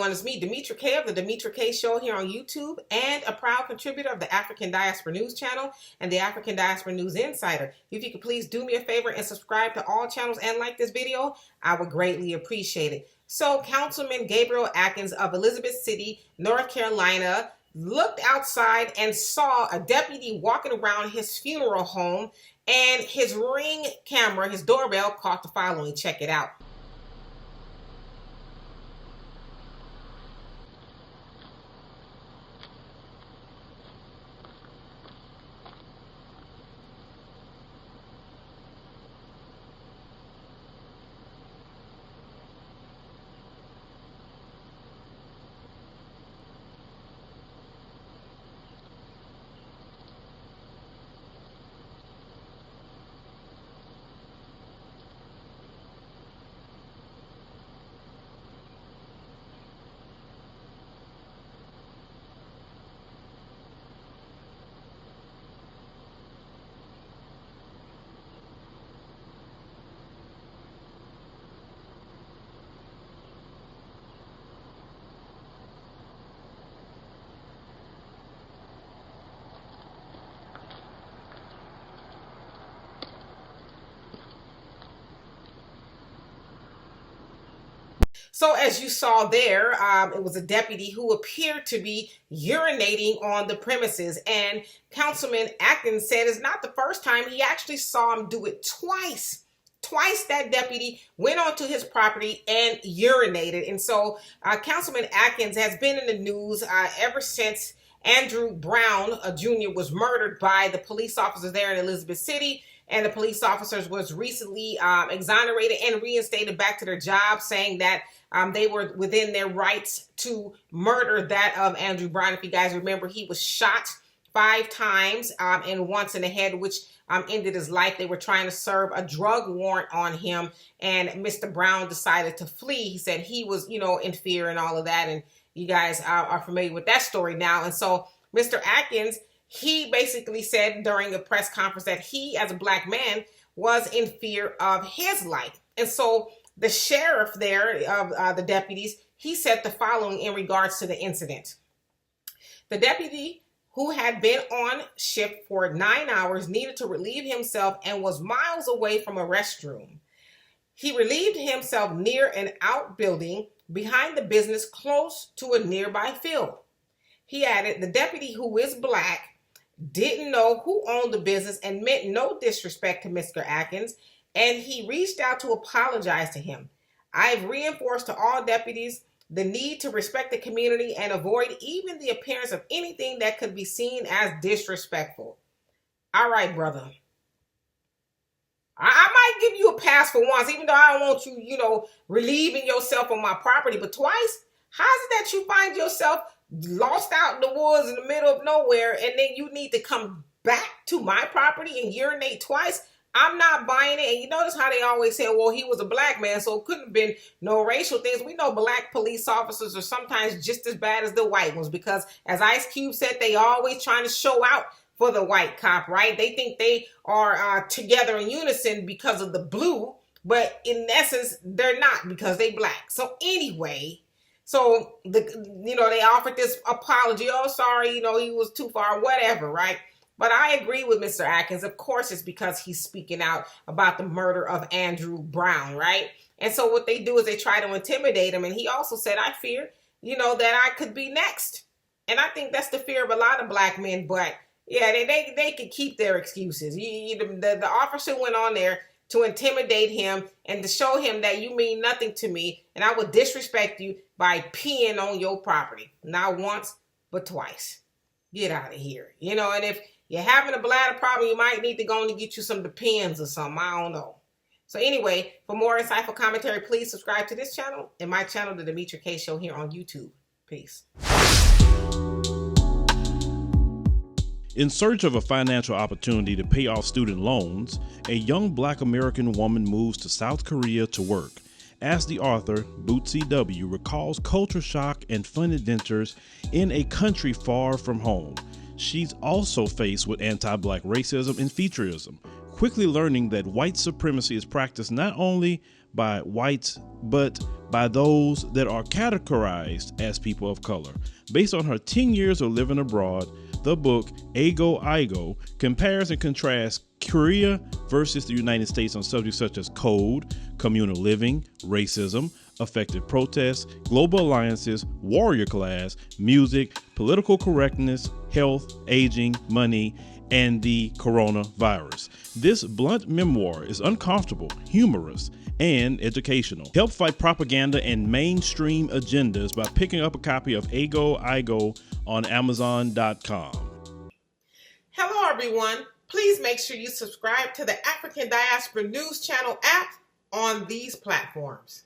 everyone, it's me, Demetra Kaye of the Demetra Kaye Show here on YouTube, and a proud contributor of the African Diaspora News Channel and the African Diaspora News Insider. If you could please do me a favor and subscribe to all channels and like this video, I would greatly appreciate it. So, Councilman Gabriel Atkins of Elizabeth City, North Carolina, looked outside and saw a deputy walking around his funeral home, and his Ring camera, his doorbell, caught the following. Check it out. So as you saw there, it was a deputy who appeared to be urinating on the premises. And Councilman Atkins said it's not the first time. He actually saw him do it twice. Twice that deputy went onto his property and urinated. And so Councilman Atkins has been in the news ever since Andrew Brown Jr. was murdered by the police officers there in Elizabeth City. And the police officers was recently exonerated and reinstated back to their job, saying that they were within their rights to murder that of Andrew Brown. If you guys remember, he was shot 5 times and once in the head, which ended his life. They were trying to serve a drug warrant on him, and Mr. Brown decided to flee. He said he was, in fear and all of that, and you guys are familiar with that story now. And so Mr. Atkins, he basically said during a press conference that he, as a black man, was in fear of his life. And so the sheriff there, of the deputies, he said the following in regards to the incident. The deputy, who had been on shift for 9 hours, needed to relieve himself and was miles away from a restroom. He relieved himself near an outbuilding behind the business close to a nearby field. He added, the deputy, who is black, didn't know who owned the business and meant no disrespect to Mr. Atkins, and he reached out to apologize to him. I've reinforced to all deputies the need to respect the community and avoid even the appearance of anything that could be seen as disrespectful. All right, brother. I might give you a pass for once, even though I don't want you, relieving yourself on my property, but twice? How is it that you find yourself lost out in the woods in the middle of nowhere, and then you need to come back to my property and urinate twice? I'm not buying it. And you notice how they always say, well, he was a black man, so it couldn't have been no racial things. We know black police officers are sometimes just as bad as the white ones, because as Ice Cube said, they always trying to show out for the white cop, right? They think they are together in unison because of the blue, but in essence, they're not, because they black. So anyway, so they offered this apology. Oh, sorry, he was too far, whatever, right? But I agree with Mr. Atkins. Of course, it's because he's speaking out about the murder of Andrew Brown, right? And so what they do is they try to intimidate him. And he also said, I fear, that I could be next. And I think that's the fear of a lot of black men. But yeah, they could keep their excuses. The officer went on there to intimidate him and to show him that you mean nothing to me, and I would disrespect you by peeing on your property. Not once, but twice. Get out of here. And if you're having a bladder problem, you might need to go and get you some Depends or something. I don't know. So anyway, for more insightful commentary, please subscribe to this channel and my channel, The Demetra Kaye Show, here on YouTube. Peace. In search of a financial opportunity to pay off student loans, a young black American woman moves to South Korea to work. As the author, Bootsy W. recalls culture shock and fun adventures in a country far from home. She's also faced with anti-black racism and featureism. quickly learning that white supremacy is practiced not only by whites, but by those that are categorized as people of color. Based on her 10 years of living abroad, the book Ago Igo compares and contrasts Korea versus the United States on subjects such as code, communal living, racism, effective protests, global alliances, warrior class, music, political correctness, health, aging, money, and the coronavirus. This blunt memoir is uncomfortable, humorous, and educational. Help fight propaganda and mainstream agendas by picking up a copy of Ago Igo on Amazon.com. Hello, everyone. Please make sure you subscribe to the African Diaspora News Channel app on these platforms.